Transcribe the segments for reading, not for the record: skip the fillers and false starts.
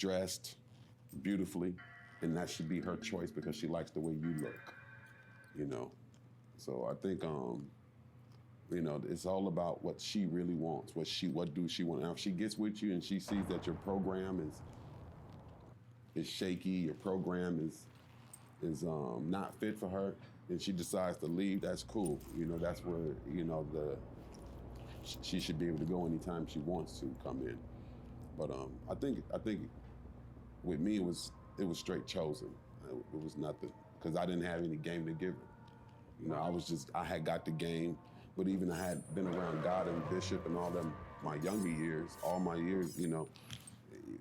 dressed beautifully, and that should be her choice because she likes the way you look, you know. So I think, it's all about what she really wants. What do she want? Now, if she gets with you and she sees that your program is shaky, your program is not fit for her, and she decides to leave, that's cool. That's where, she should be able to go anytime she wants to come in. But I think with me it was straight chosen. It was nothing because I didn't have any game to give her. I had got the game, but even I had been around God and Bishop and all them my younger years, all my years,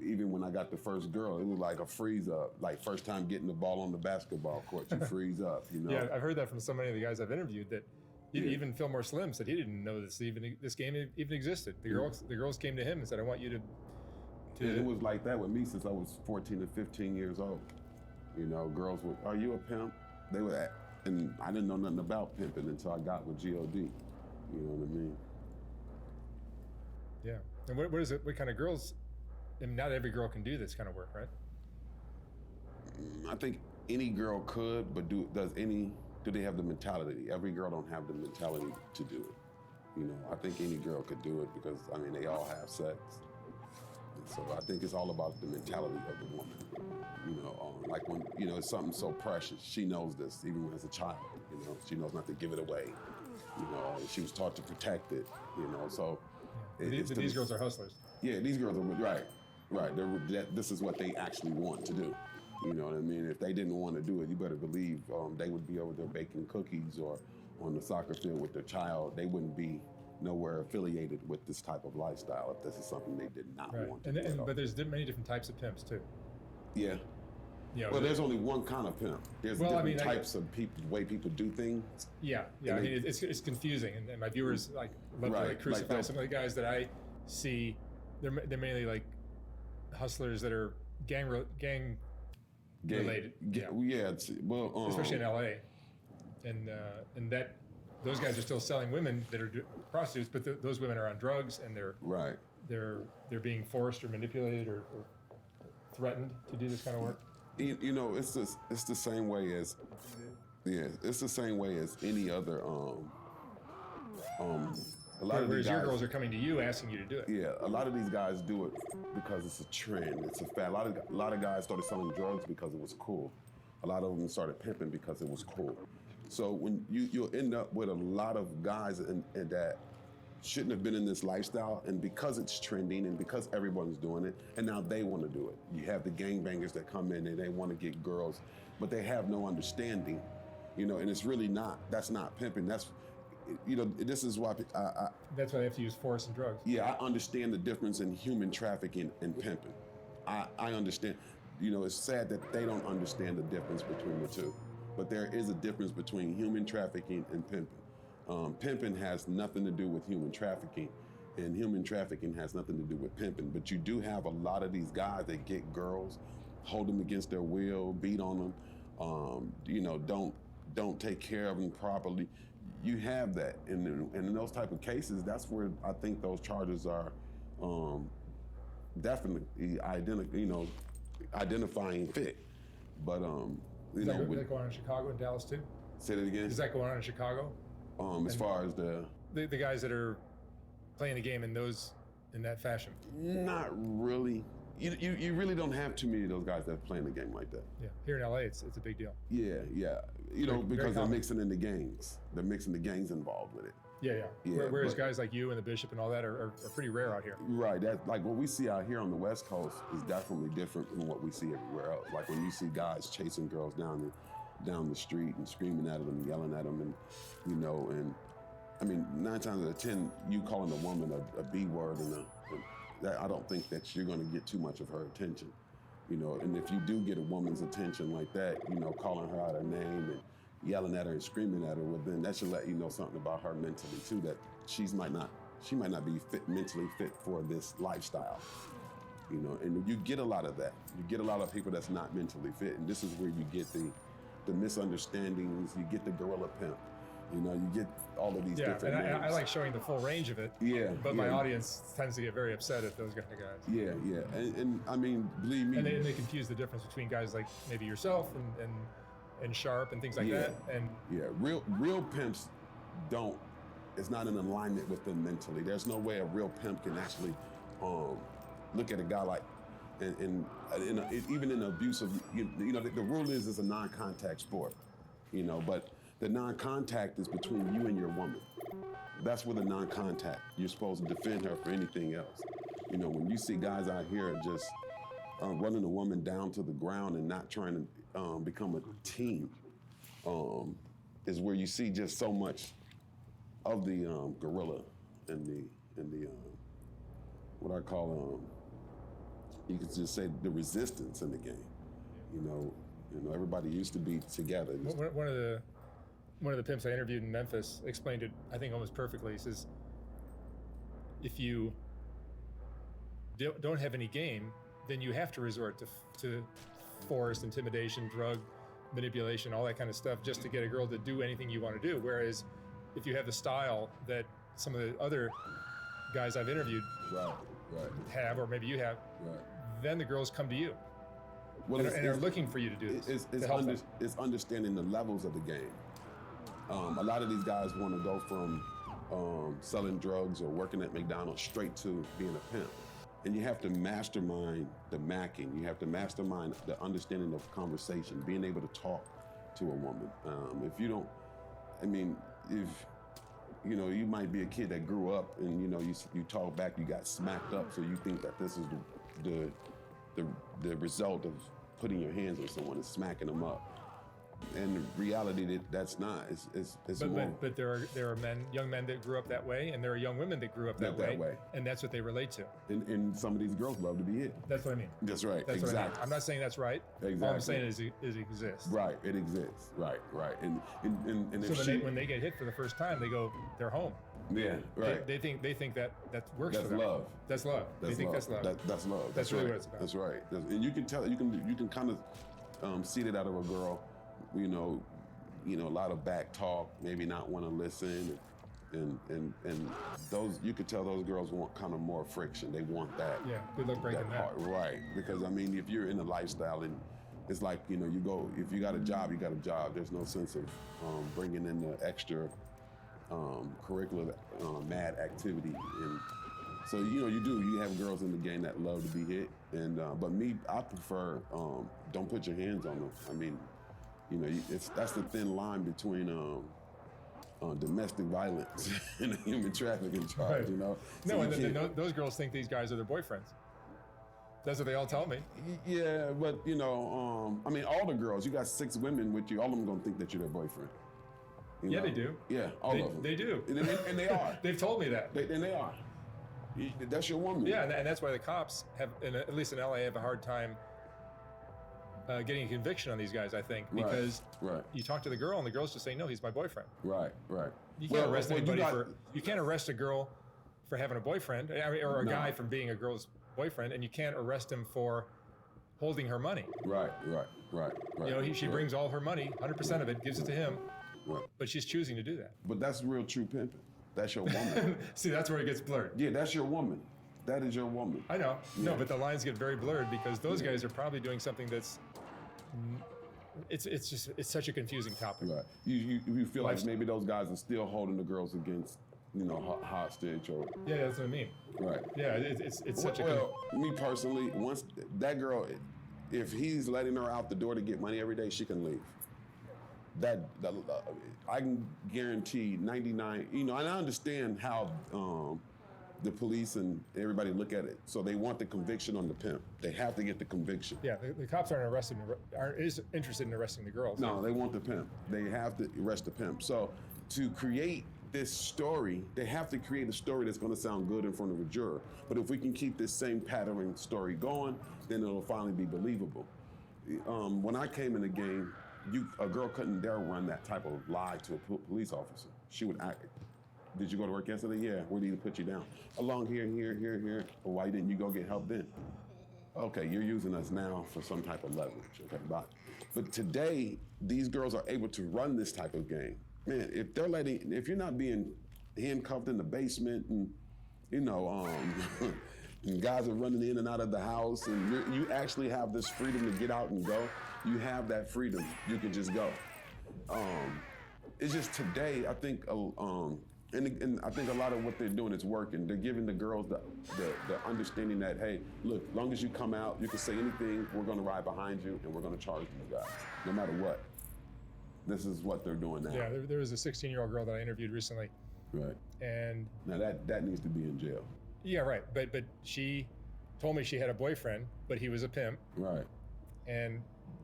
even when I got the first girl, it was like a freeze up. Like first time getting the ball on the basketball court, you freeze up, Yeah, I've heard that from so many of the guys I've interviewed that even Fillmore Slim said he didn't know this game even existed. The girls came to him and said, I want you to it was like that with me since I was 14 to 15 years old. Girls would, are you a pimp? They would, and I didn't know nothing about pimping until I got with G.O.D. You know what I mean? Yeah. And what is it? What kind of girls? I mean, not every girl can do this kind of work, right? I think any girl could, but do they have the mentality? Every girl don't have the mentality to do it. I think any girl could do it because, they all have sex. And so I think it's all about the mentality of the woman. Like when, it's something so precious. She knows this, even when as a child, she knows not to give it away. She was taught to protect it, so. These girls are hustlers. Yeah, these girls are, right. This is what they actually want to do. You know what I mean? If they didn't want to do it, you better believe they would be over there baking cookies or on the soccer field with their child. They wouldn't be nowhere affiliated with this type of lifestyle if this is something they did not want to do. But there's many different types of pimps too. Yeah. Well, there's only one kind of pimp. There's different types of people, the way people do things. Yeah. It's confusing, and my viewers love to crucify some of the guys that I see. They're mainly like hustlers that are gang related. Especially in LA, and that those guys are still selling women that are prostitutes, but those women are on drugs and they're being forced or manipulated or threatened to do this kind of work. It's the same way as it's the same way as any other a lot of these guys, your girls are coming to you asking you to do it. Yeah, a lot of these guys do it because it's a trend, it's a fad. A lot of guys started selling drugs because it was cool. A lot of them started pimping because it was cool. So when you'll end up with a lot of guys and that shouldn't have been in this lifestyle, and because it's trending and because everyone's doing it, and now they want to do it. You have the gangbangers that come in and they want to get girls, but they have no understanding, and it's really that's not pimping. This is why that's why they have to use force and drugs. Yeah, I understand the difference in human trafficking and pimping. I understand. It's sad that they don't understand the difference between the two, but there is a difference between human trafficking and pimping. Pimping has nothing to do with human trafficking, and human trafficking has nothing to do with pimping. But you do have a lot of these guys that get girls, hold them against their will, beat on them, don't take care of them properly. You have that, and in those type of cases, that's where I think those charges are definitely identifying fit. But is that going on in Chicago and Dallas too? Say that again. Is that going on in Chicago? As far as the guys that are playing the game in that fashion? Not really. You really don't have too many of those guys that are playing the game like that. Yeah, here in LA, it's a big deal. Yeah. Because they're mixing in the gangs. They're mixing the gangs involved with it. Yeah. Whereas guys like you and the Bishop and all that are pretty rare out here. Right. That like what we see out here on the West Coast is definitely different from what we see everywhere else. Like when you see guys chasing girls down the street and screaming at them and yelling at them, and 9 times out of 10, you calling a woman a B word I don't think that you're going to get too much of her attention, and if you do get a woman's attention like that, calling her out her name and yelling at her and screaming at her, well then that should let you know something about her mentally too, that she might not be mentally fit for this lifestyle. And you get a lot of that. You get a lot of people that's not mentally fit, and this is where you get the misunderstandings, you get the gorilla pimp. You know, you get all of these different and names. I like showing the full range of it. Yeah. But my audience tends to get very upset at those kind of guys. Yeah, yeah. And I mean, believe me. And they confuse the difference between guys like maybe yourself and Sharp and things like that. And real pimps don't. It's not in alignment with them mentally. There's no way a real pimp can actually look at a guy like, and even in abusive, you know, the rule is it's a non-contact sport, you know, but the non-contact is between you and your woman. That's where the non-contact. You're supposed to defend her for anything else. You know, when you see guys out here just running a woman down to the ground and not trying to become a team, is where you see just so much of the gorilla and the what I call you could just say the resistance in the game. You know, everybody used to be together. One of the pimps I interviewed in Memphis explained it, I think, almost perfectly. He says, if you don't have any game, then you have to resort to force, intimidation, drug manipulation, all that kind of stuff, just to get a girl to do anything you want to do. Whereas if you have the style that some of the other guys I've interviewed have, or maybe you have, then the girls come to you. Well, and are looking for you to do this. It's understanding the levels of the game. A lot of these guys want to go from selling drugs or working at McDonald's straight to being a pimp. And you have to mastermind the macking. You have to mastermind the understanding of conversation, being able to talk to a woman. If you don't, I mean, if, you know, you might be a kid that grew up and, you know, you talk back, you got smacked up, so you think that this is the result of putting your hands on someone and smacking them up. And the reality that's not. It's more. But there are young men that grew up that way, and there are young women that grew up that way, and that's what they relate to. And some of these girls love to be hit. That's what I mean. That's right. That's exactly. What I mean. I'm not saying that's right. Exactly. All I'm saying is it exists. Right. It exists. Right. And so when they get hit for the first time, they're home. Yeah. Right. They think that works for them. Love. That's love. They think that's love. That's love. That's really what it's about. That's right. And you can tell. You can kind of see it out of a girl. You know, a lot of back talk, maybe not want to listen, and those, you could tell those girls want kind of more friction. They want that. Yeah, good luck breaking that. Right, because I mean, if you're in a lifestyle and it's like, you know, you go, if you got a job, you got a job. There's no sense of bringing in the extra curricular mad activity. And so, you know, you have girls in the game that love to be hit. And but me, I prefer don't put your hands on them. I mean, you know, that's the thin line between domestic violence and a human trafficking charge. Right. You know. No, so and those girls think these guys are their boyfriends. That's what they all tell me. Yeah, but you know, I mean, all the girls. You got 6 women with you. All of them gonna think that you're their boyfriend. You know? They do. Yeah, all of them. They do. And they are. They've told me that. And they are. That's your woman. Yeah, and that's why the cops have, at least in LA, have a hard time getting a conviction on these guys, I think, because you talk to the girl and the girl's just saying, no, he's my boyfriend. Right. You can't arrest anybody you can't arrest a girl for having a boyfriend, or a guy from being a girl's boyfriend, and you can't arrest him for holding her money. Right. You know, she brings all her money, 100% of it, gives it to him, but she's choosing to do that. But that's real true pimping. That's your woman. See, that's where it gets blurred. Yeah, that's your woman. That is your woman. I know. Yeah. No, but the lines get very blurred because those guys are probably doing something that's it's such a confusing topic. Right. You feel like maybe those guys are still holding the girls against, you know, hostage or. Yeah, that's what I mean. Right. Yeah, it's such me personally, once that girl, if he's letting her out the door to get money every day, she can leave. That I can guarantee 99. You know, and I understand how the police and everybody look at it. So they want the conviction on the pimp. They have to get the conviction. Yeah, the cops aren't interested in arresting the girls. No, they want the pimp. They have to arrest the pimp. So to create this story, they have to create a story that's going to sound good in front of a juror. But if we can keep this same pattern story going, then it'll finally be believable. When I came in the game, a girl couldn't dare run that type of lie to a police officer. She would act. Did you go to work yesterday? Yeah. Where did he put you down? Along here. Well, why didn't you go get help then? Okay, you're using us now for some type of leverage. Okay, bye. But today, these girls are able to run this type of game. man, if you're not being handcuffed in the basement and, you know, and guys are running in and out of the house and you actually have this freedom to get out and go, you have that freedom. You can just go. It's just today, I think, and I think a lot of what they're doing is working. They're giving the girls the understanding that, hey, look, as long as you come out, you can say anything, we're gonna ride behind you and we're gonna charge you guys, no matter what. This is what they're doing now. Yeah, there was a 16-year-old girl that I interviewed recently. Right. And now that needs to be in jail. Yeah, right. But she told me she had a boyfriend, but he was a pimp. Right. And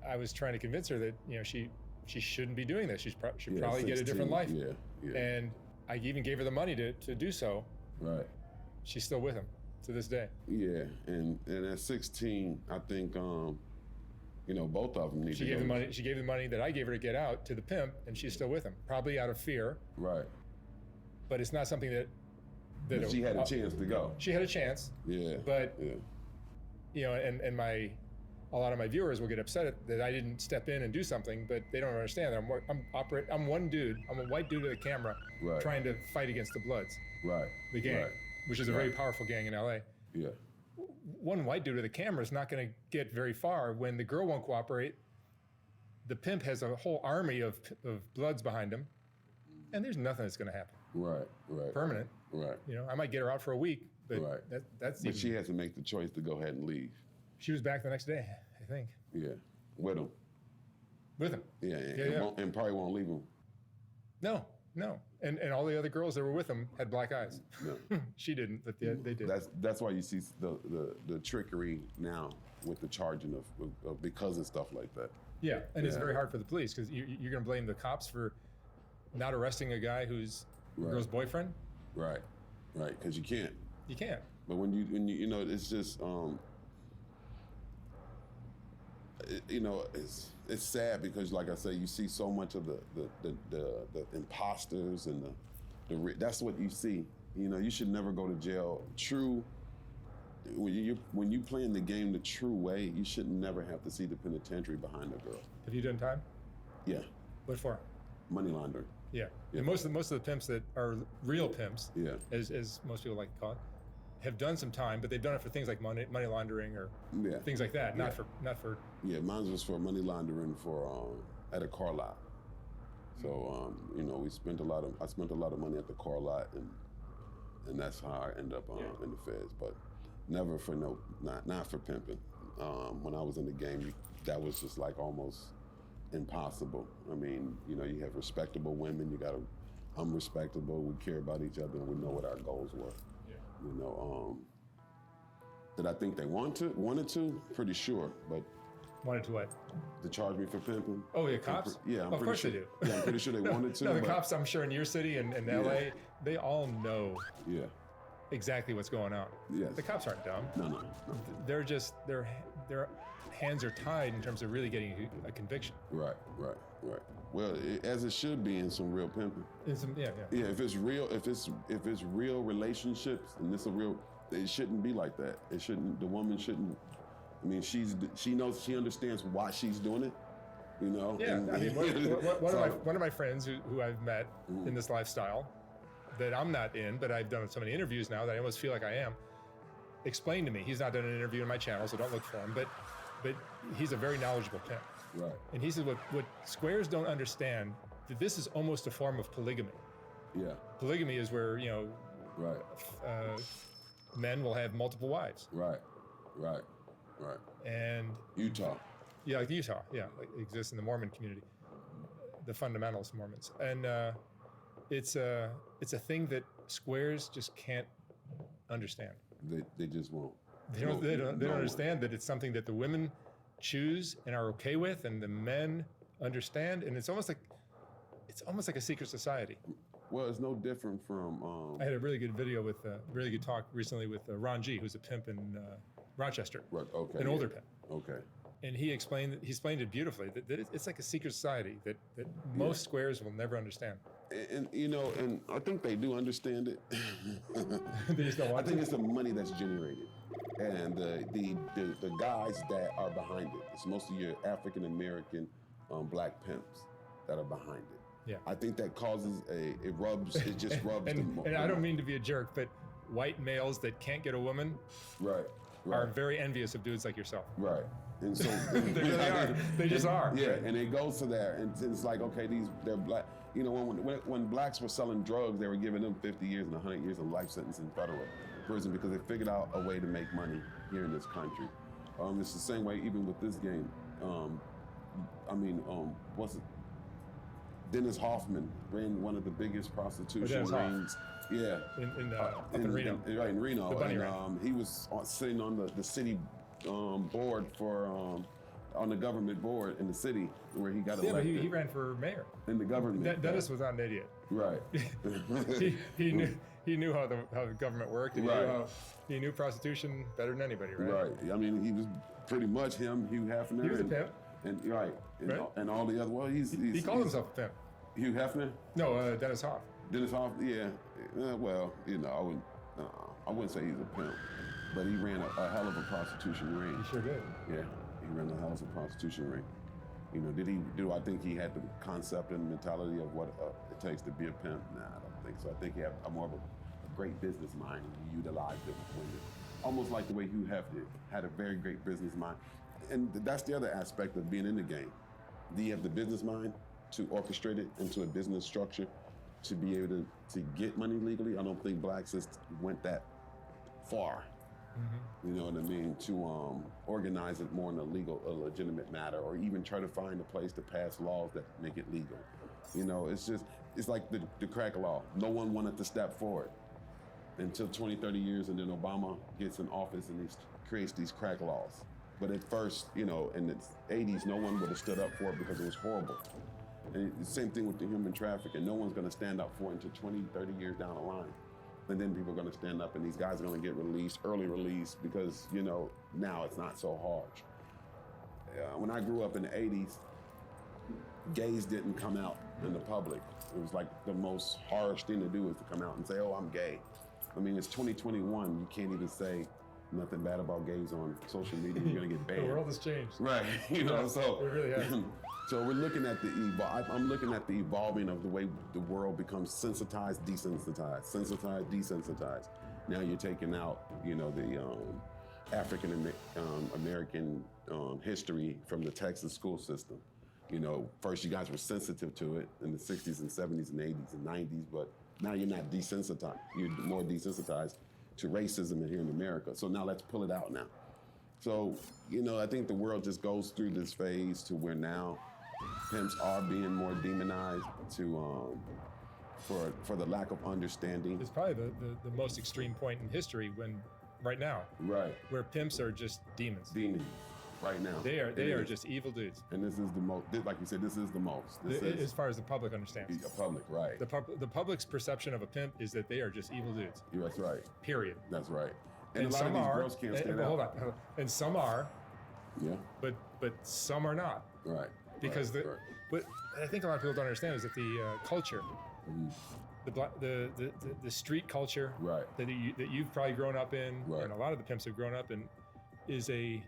I was trying to convince her that, you know, she shouldn't be doing this. She should probably 16, get a different life. Yeah. And I even gave her the money to do so. Right. She's still with him to this day. Yeah, and at 16, I think, you know, both of them need to She gave the money that I gave her to get out to the pimp, and she's still with him, probably out of fear. Right. But it's not something that she had a chance to go. She had a chance. Yeah. But you know, and a lot of my viewers will get upset that I didn't step in and do something, but they don't understand that I'm one dude. I'm a white dude with a camera, trying to fight against the Bloods. Right. The gang, which is a very powerful gang in LA. Yeah. One white dude with a camera is not going to get very far when the girl won't cooperate. The pimp has a whole army of Bloods behind him, and there's nothing that's going to happen. Right. Permanent. Right. You know, I might get her out for a week, but that's. But she has to make the choice to go ahead and leave. She was back the next day, I think. Yeah, with him. With him. Yeah. And probably won't leave him. No. And all the other girls that were with him had black eyes. No. She didn't, but they did. That's why you see the trickery now with the charging of because of stuff like that. Yeah, and it's very hard for the police because you're going to blame the cops for not arresting a guy who's a girl's boyfriend. Right, because you can't. You can't. But when you know, it's just you know, it's sad because, like I say, you see so much of the imposters and that's what you see. You know, you should never go to jail. When you playing the game the true way, you should never have to see the penitentiary behind a girl. Have you done time? Yeah. What for? Money laundering. Yeah. And most of the pimps that are real pimps, as most people like to call it, have done some time, but they've done it for things like money laundering or things like that, not for. Yeah, mine was for money laundering for at a car lot. So you know, I spent a lot of money at the car lot, and that's how I ended up in the feds. But never for not for pimping. When I was in the game, that was just like almost impossible. I mean, you know, you have respectable women. I'm respectable. We care about each other, and we know what our goals were. You know, did I think they wanted to? Pretty sure, but wanted to what? To charge me for pimping. Oh, yeah, cops? Of course they do. Yeah, I'm pretty sure they wanted to. No, the cops, I'm sure in your city and LA, they all know exactly what's going on. Yes. The cops aren't dumb. No. They're just, their hands are tied in terms of really getting a conviction. Right. Well, as it should be in some real pimping. Yeah. If it's real relationships and this a real, it shouldn't be like that. It shouldn't. The woman shouldn't. I mean, she understands why she's doing it. You know. Yeah. I mean, one of my friends who I've met in this lifestyle, that I'm not in, but I've done so many interviews now that I almost feel like I am. Explained to me. He's not done an interview in my channel, so don't look for him. But he's a very knowledgeable pimp. Right. And he said what squares don't understand, that this is almost a form of polygamy. Yeah. Polygamy is where, you know, men will have multiple wives. Right. And Utah. Yeah, like Utah. Yeah, like it exists in the Mormon community, the fundamentalist Mormons, and it's a thing that squares just can't understand. They just won't. They don't understand that it's something that the women choose and are okay with, and the men understand, and it's almost like a secret society. Well, it's no different from. I had a really good video with really good talk recently with Ron G, who's a pimp in Rochester, an older pimp. Okay. And he explained it beautifully that it's like a secret society that most squares will never understand. And you know, and I think they do understand it. They just don't want I think it's the money that's generated, and the guys that are behind it. It's mostly your African American black pimps that are behind it. Yeah. I think that causes it just rubs them. And I don't mean to be a jerk, but white males that can't get a woman right. are very envious of dudes like yourself. Right. And so they really are. They just are. Yeah, and it goes to there, and it's like, okay, they're black. You know, when blacks were selling drugs, they were giving them 50 years and 100 years of life sentence in federal prison because they figured out a way to make money here in this country. It's the same way even with this game. What's it? Dennis Hoffman ran one of the biggest prostitution rings. Yeah. Up in Reno. Right, in Reno. The bunny ring. He was sitting on the city board for on the government board in the city where he got elected. Yeah, but he ran for mayor. In the government. Dennis was not an idiot. Right. he knew how the government worked, and he knew prostitution better than anybody, right? Right. I mean, he was pretty much him, Hugh Hefner. He was a pimp. And all the other. Well, he called himself a pimp. Hugh Hefner? No, Dennis Hoff. Dennis Hoff, yeah. Well, you know, I wouldn't say he's a pimp, but he ran a hell of a prostitution ring. He sure did. Yeah, he ran a hell of a prostitution ring. You know, do I think he had the concept and mentality of what it takes to be a pimp? Nah, I don't think so. I think he had more of a great business mind, and he utilized it with women. Almost like the way Hugh Hefner had a very great business mind. And that's the other aspect of being in the game. Do you have the business mind to orchestrate it into a business structure to be able to get money legally? I don't think blacks just went that far. Mm-hmm. You know what I mean? To organize it more in a legitimate matter, or even try to find a place to pass laws that make it legal. You know, it's like the crack law. No one wanted to step forward until 20, 30 years, and then Obama gets in office and he creates these crack laws. But at first, you know, in the 80s, no one would have stood up for it because it was horrible. And the same thing with the human trafficking. No one's going to stand up for it until 20, 30 years down the line. And then people are going to stand up, and these guys are going to get released, early release, because, you know, now it's not so harsh. When I grew up in the 80s, gays didn't come out in the public. It was like the most harsh thing to do is to come out and say, oh, I'm gay. I mean, it's 2021. You can't even say nothing bad about gays on social media. You're going to get banned. The world has changed. Right. You know, so it really has. So we're looking at I'm looking at the evolving of the way the world becomes sensitized, desensitized, sensitized, desensitized. Now you're taking out, you know, the African American history from the Texas school system. You know, first you guys were sensitive to it in the 60s and 70s and 80s and 90s, but now you're not desensitized. You're more desensitized to racism here in America. So now let's pull it out now. So, you know, I think the world just goes through this phase to where now pimps are being more demonized for the lack of understanding. It's probably the most extreme point in history right now. Right. Where pimps are just demons. Demons. Right now. They are just evil dudes. And this is the most, like you said, this is the most. As far as the public understands. The public, right. The public's perception of a pimp is that they are just evil dudes. Yeah, that's right. Period. That's right. And a lot some of these girls can't stand out. Hold on. And some are. Yeah. But some are not. Right. Because what I think a lot of people don't understand is that the culture, the street culture, right, that you've probably grown up in, right, and a lot of the pimps have grown up in, it's a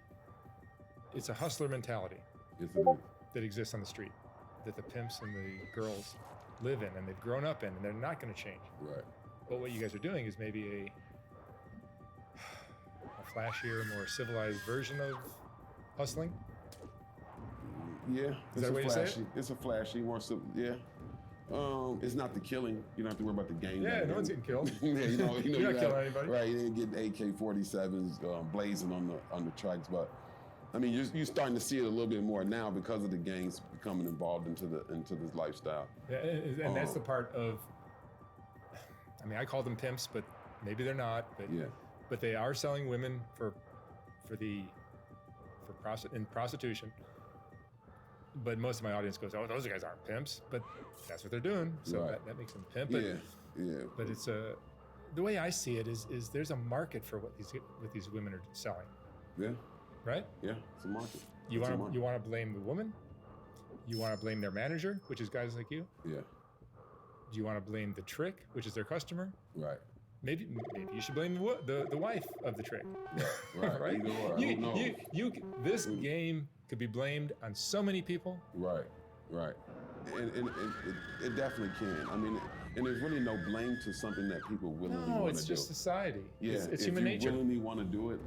hustler mentality. Yes, it is. That exists on the street, that the pimps and the girls live in, and they've grown up in, and they're not going to change. Right. But what you guys are doing is maybe a flashier, more civilized version of hustling. Yeah, is that a way to say it? It's a flashy, more yeah. It's not the killing. You don't have to worry about the gang. Yeah, no one's getting killed. Yeah, you're not killing anybody. Right, you didn't get AK-47s blazing on the tracks, but I mean, you're starting to see it a little bit more now because of the gangs becoming involved into this lifestyle. Yeah, and that's the part of. I mean, I call them pimps, but maybe they're not. But yeah. But they are selling women for prostitution. But most of my audience goes, "Oh, those guys aren't pimps," but that's what they're doing. So right. that makes them pimp. But, yeah. But it's the way I see it is there's a market for what these women are selling. Yeah. Right? Yeah, it's a market. You want to blame the woman? You want to blame their manager, which is guys like you? Yeah. Do you want to blame the trick, which is their customer? Right. Maybe you should blame the wife of the trick. Right. Right? Either or. This game could be blamed on so many people. Right. and it definitely can. I mean, and there's really no blame to something that people willingly want to do. No, it's just society. Yeah, it's human nature. If you willingly want to do it,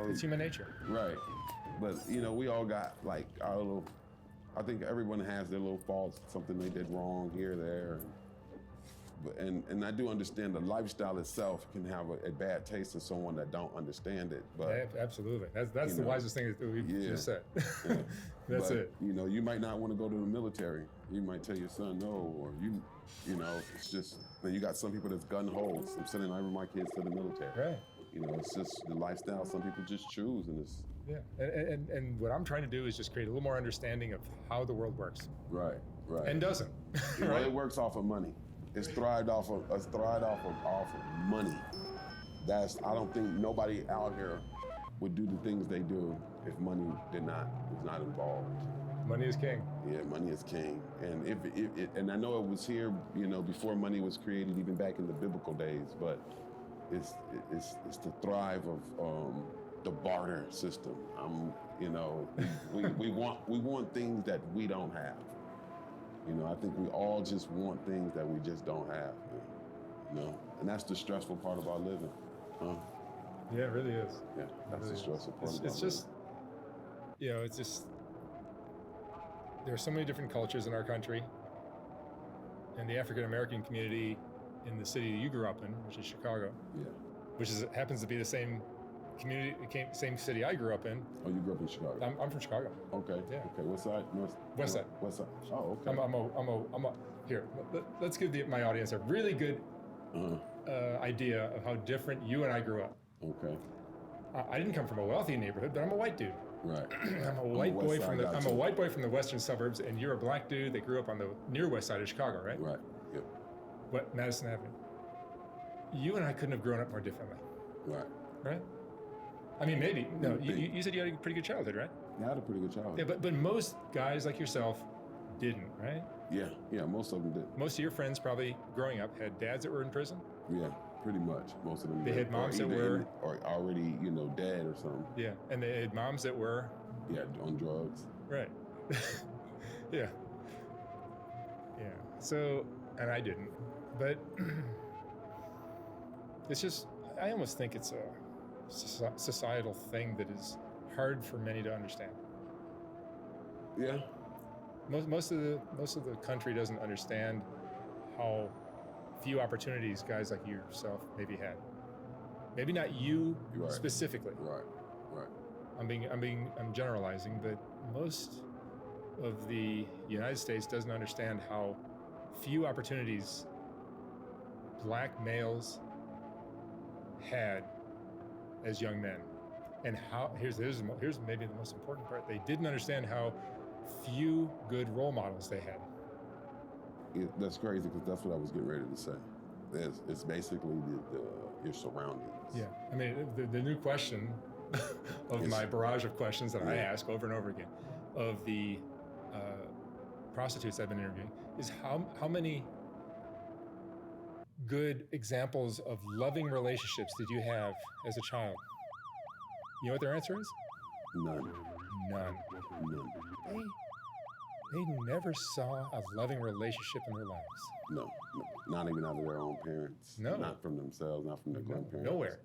it's human nature. Right. But we all got like our little. I think everyone has their little faults, something they did wrong here, there. And I do understand the lifestyle itself can have a bad taste to someone that don't understand it. But yeah, absolutely, that's the wisest thing that we just said. Yeah. That's but, it. You might not want to go to the military. You might tell your son no, or it's just. You got some people that's gun holes. I'm sending every my kids to the military. Right. It's just the lifestyle some people just choose, and it's. Yeah, and what I'm trying to do is just create a little more understanding of how the world works. Right. And doesn't. Right? It works off of money. It's thrived off of money. I don't think nobody out here would do the things they do if money was not involved. Money is king. Yeah, money is king. And if and I know it was here, before money was created, even back in the biblical days, but it's the thrive of the barter system. We want things that we don't have. I think we all just want things that we just don't have. And that's the stressful part about living. Huh? Yeah, it really is. Yeah, that's the stressful part. It's just, it's just. There are so many different cultures in our country, and the African American community in the city you grew up in, which is Chicago. Yeah. Which happens to be the same community, same city I grew up in. Oh, you grew up in Chicago? I'm from Chicago. Okay. Yeah. Okay. What side? West side. West side. Oh, okay. Here, let's give my audience a really good idea of how different you and I grew up. Okay. I didn't come from a wealthy neighborhood, but I'm a white dude. Right. I'm a white boy from the western suburbs, and you're a black dude that grew up on the near west side of Chicago, right? Right. Yep. What, Madison Avenue? You and I couldn't have grown up more differently. Right. Right? I mean, maybe. No, you said you had a pretty good childhood, right? Yeah, I had a pretty good childhood. Yeah, but most guys like yourself didn't, right? Yeah, most of them did. Most of your friends probably growing up had dads that were in prison. Yeah, pretty much. Most of them. They had moms that were or already, dead or something. Yeah, and they had moms that were on drugs. Right. Yeah. So, and I didn't, but it's just, I almost think it's a societal thing that is hard for many to understand. Yeah. Most of the country doesn't understand how few opportunities guys like yourself maybe had. Maybe not you specifically. Right. I'm generalizing, but most of the United States doesn't understand how few opportunities black males had as young men, and how here's maybe the most important part. They didn't understand how few good role models they had. That's crazy, because that's what I was getting ready to say. It's basically your surroundings. Yeah, I mean the new question of my barrage of questions that I ask over and over again of the prostitutes I've been interviewing is how many good examples of loving relationships did you have as a child? You know what their answer is? None. They never saw a loving relationship in their lives. No, not even out of their own parents. No. Not from themselves, not from their grandparents. Nowhere.